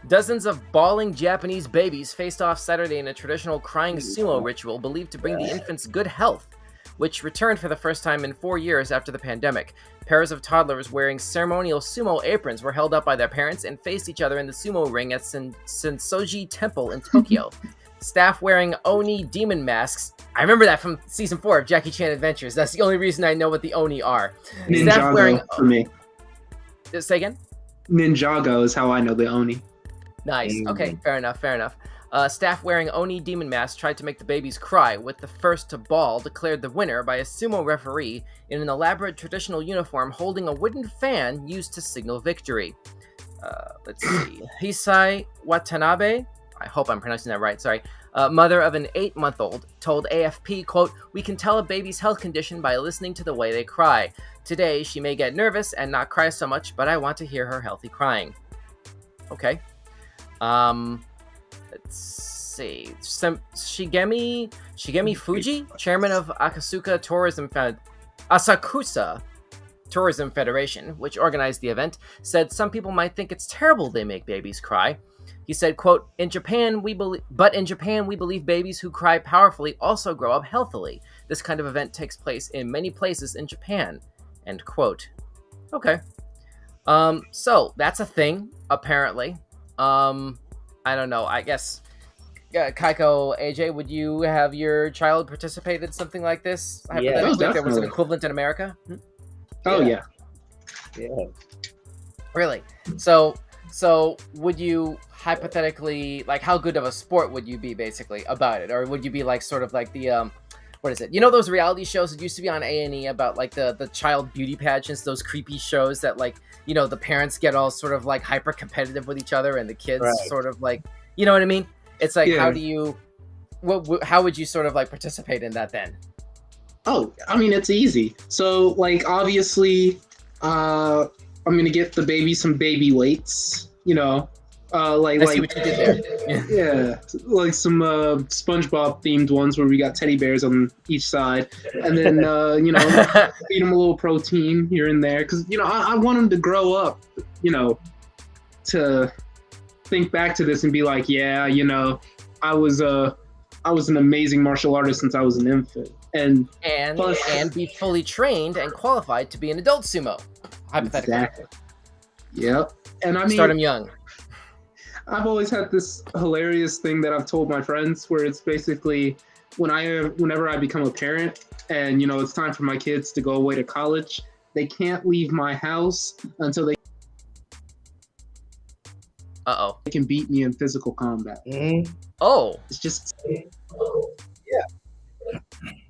Dozens of bawling Japanese babies faced off Saturday in a traditional crying sumo ritual believed to bring the infants good health, which returned for the first time in 4 years after the pandemic. Pairs of toddlers wearing ceremonial sumo aprons were held up by their parents and faced each other in the sumo ring at Sensoji Temple in Tokyo. Staff wearing Oni demon masks. I remember that from season 4 of Jackie Chan Adventures. That's the only reason I know what the Oni are. Ninjago Staff wearing for me. Say again? Ninjago is how I know the Oni. Nice. Okay, fair enough. Staff wearing Oni demon masks tried to make the babies cry, with the first to bawl declared the winner by a sumo referee in an elaborate traditional uniform holding a wooden fan used to signal victory. Let's see. Hisai Watanabe, I hope I'm pronouncing that right, sorry, mother of an 8-month-old, told AFP, quote, "We can tell a baby's health condition by listening to the way they cry. Today, she may get nervous and not cry so much, but I want to hear her healthy crying." Okay. Let's see. Shigemi Fuji, chairman of Asakusa Tourism Federation, which organized the event, said some people might think it's terrible they make babies cry. He said, quote, in Japan we believe babies who cry powerfully also grow up healthily. This kind of event takes place in many places in Japan, end quote. Okay. So that's a thing, apparently. I don't know. I guess, Kyko, AJ, would you have your child participate in something like this? Hypothetically, if there was an equivalent in America? Oh, yeah. Really? So would you hypothetically, like, how good of a sport would you be, basically, about it? Or would you be, like, sort of like the, what is it? You know those reality shows that used to be on A&E about, like, the child beauty pageants, those creepy shows that, like, you know, the parents get all sort of, like, hyper-competitive with each other and the kids sort of, like, you know what I mean? It's like, how do you, how would you sort of, like, participate in that then? Oh, I mean, it's easy. So, like, obviously, I'm going to get the baby some baby weights, you know. I see what you did there. Yeah, like some SpongeBob themed ones where we got teddy bears on each side, and then you know, feed them a little protein here and there, because you know I want them to grow up, you know, to think back to this and be like, yeah, you know, I was an amazing martial artist since I was an infant, and be fully trained and qualified to be an adult sumo, hypothetically. Exactly. Yep, and I mean, start them young. I've always had this hilarious thing that I've told my friends where it's basically whenever I become a parent and, you know, it's time for my kids to go away to college, they can't leave my house until they can beat me in physical combat. Mm-hmm. Oh. It's just... Yeah.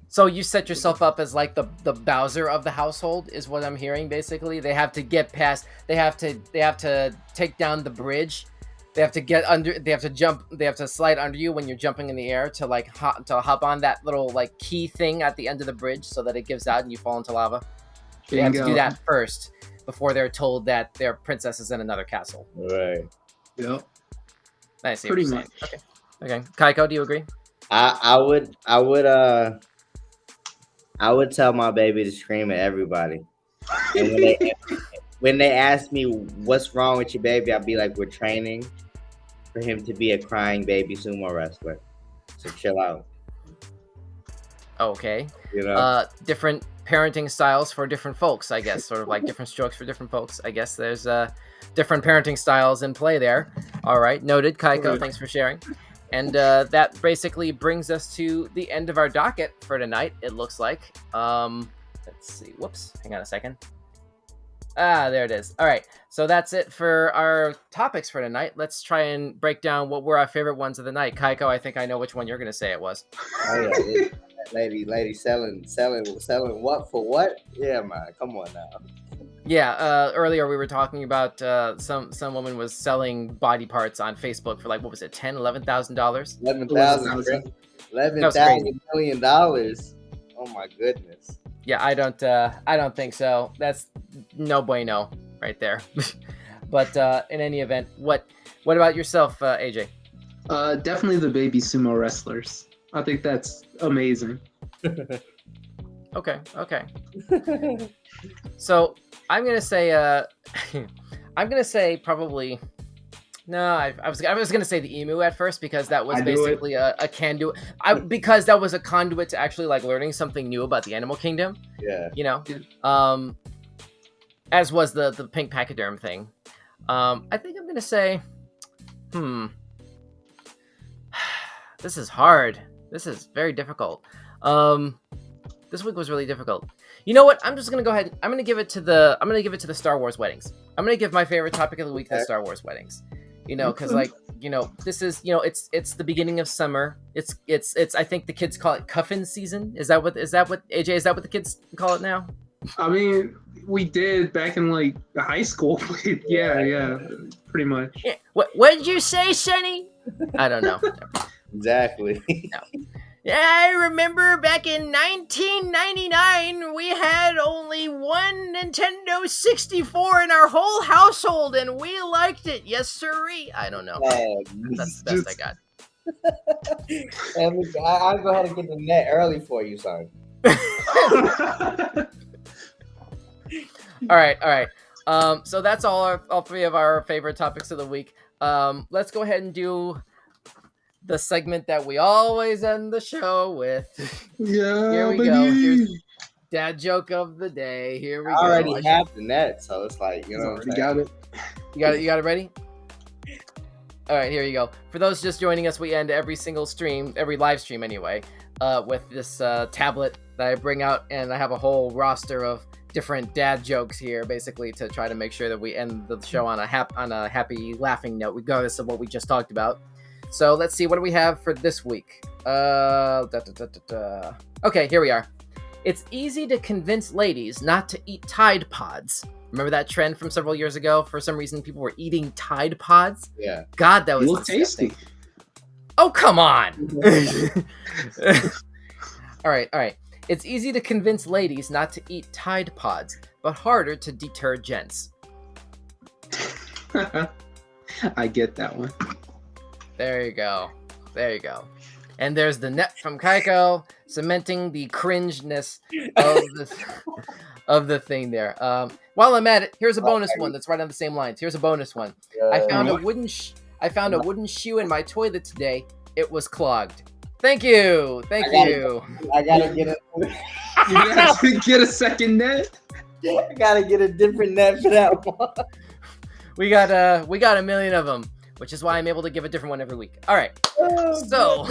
So you set yourself up as like the Bowser of the household is what I'm hearing, basically. They have to get past, they have to take down the bridge. They have to get under. They have to jump. They have to slide under you when you're jumping in the air to like hop on that little like key thing at the end of the bridge so that it gives out and you fall into lava. They have to do that first before they're told that their princess is in another castle. Right. Yep. I see. Pretty much. Okay. Kyko, do you agree? I would tell my baby to scream at everybody. And when they ask me what's wrong with your baby, I'll be like, we're training for him to be a crying baby sumo wrestler. So chill out. Okay. You know, Different parenting styles for different folks, I guess. Sort of like different strokes for different folks. I guess there's different parenting styles in play there. All right, noted, Kyko. Right. Thanks for sharing. And that basically brings us to the end of our docket for tonight. It looks like. Let's see. Whoops. Hang on a second. There it is. All right. So that's it for our topics for tonight. Let's try and break down what were our favorite ones of the night. Kaiko, I think I know which one you're going to say it was. oh yeah, lady selling what for what? Yeah, man, come on now. Yeah. Earlier we were talking about some woman was selling body parts on Facebook for like, what was it, $10,000, $11,000? $11,000 million. Oh my goodness. Yeah, I don't think so. That's no bueno right there. But in any event, what about yourself, AJ? Definitely the baby sumo wrestlers. I think that's amazing. Okay. So I'm gonna say probably. No, I was gonna say the EMU at first because that was basically a conduit. Because that was a conduit to actually like learning something new about the animal kingdom. Yeah. You know, as was the pink pachyderm thing. I think I'm gonna say, this is hard. This is very difficult. This week was really difficult. You know what? I'm just gonna go ahead. I'm gonna give it to the Star Wars weddings. I'm gonna give my favorite topic of the week to the Star Wars weddings. You know, because like, you know, this is, you know, it's the beginning of summer. It's I think the kids call it cuffin season. Is that what AJ? Is that what the kids call it now? I mean, we did back in like high school. yeah, pretty much. Yeah. What did you say, Sonny? I don't know. Exactly. No. Yeah, I remember back in 1999, we had only one Nintendo 64 in our whole household, and we liked it. Yes, sirree. I don't know. That's the best I got. I'll go ahead and get the net early for you, son. All right. So that's all three of our favorite topics of the week. Let's go ahead and do the segment that we always end the show with. Yeah, here we baby. go. Here's dad joke of the day. Here we go. I already have the net, so it's like, you know, already got it. You got it ready? All right, here you go. For those just joining us, we end every single stream, every live stream anyway, with this tablet that I bring out, and I have a whole roster of different dad jokes here, basically to try to make sure that we end the show on a happy, laughing note, regardless of what we just talked about. So let's see, what do we have for this week? Okay, here we are. It's easy to convince ladies not to eat Tide Pods. Remember that trend from several years ago? For some reason, people were eating Tide Pods. Yeah. God, that was tasty. Oh, come on. All right. It's easy to convince ladies not to eat Tide Pods, but harder to deter gents. I get that one. There you go. And there's the net from Kyko, cementing the cringeness of the thing there. While I'm at it, here's a bonus one that's right on the same lines. Here's a bonus one. I found a wooden shoe in my toilet today. It was clogged. Thank you. I gotta get it. You have to get a second net. I gotta get a different net for that one. We got a million of them, which is why I'm able to give a different one every week. All right. So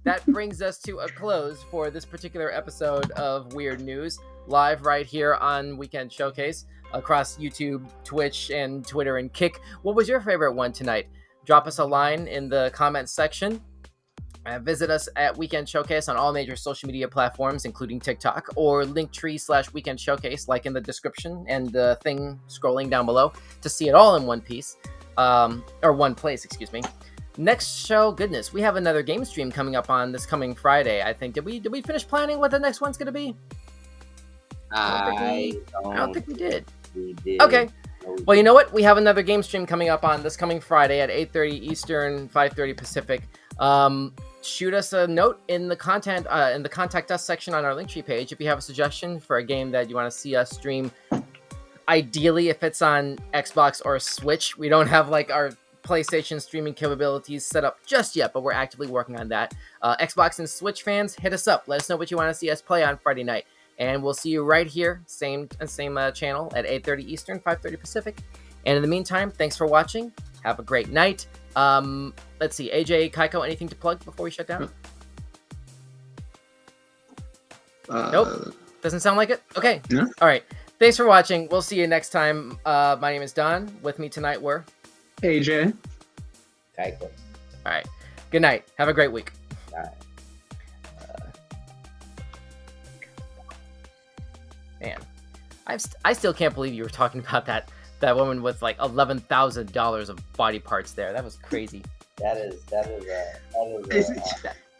that brings us to a close for this particular episode of Weird News, live right here on Weekend Showcase across YouTube, Twitch, and Twitter and Kick. What was your favorite one tonight? Drop us a line in the comments section. Visit us at Weekend Showcase on all major social media platforms, including TikTok, or Linktree/Weekend Showcase, like in the description and the thing scrolling down below, to see it all in one piece. Or one place, excuse me. Next show, goodness, we have another game stream coming up on this coming Friday, I think. Did we finish planning what the next one's going to be? I don't think we did. We did. Okay. Well, you know what? We have another game stream coming up on this coming Friday at 8:30 Eastern, 5:30 Pacific. Shoot us a note in the contact us section on our Linktree page if you have a suggestion for a game that you want to see us stream. Ideally, if it's on Xbox or Switch, we don't have like our PlayStation streaming capabilities set up just yet, but we're actively working on that. Xbox and Switch fans, hit us up. Let us know what you want to see us play on Friday night. And we'll see you right here, same channel at 8:30 Eastern, 5:30 Pacific. And in the meantime, thanks for watching. Have a great night. Let's see, AJ, Kyko, anything to plug before we shut down? Nope. Doesn't sound like it? Okay. No. All right. Thanks for watching. We'll see you next time. My name is Don. With me tonight were AJ. Kyko. All right. Good night. Have a great week. All right. Man, I still can't believe you were talking about that woman with like $11,000 of body parts there. That was crazy. That is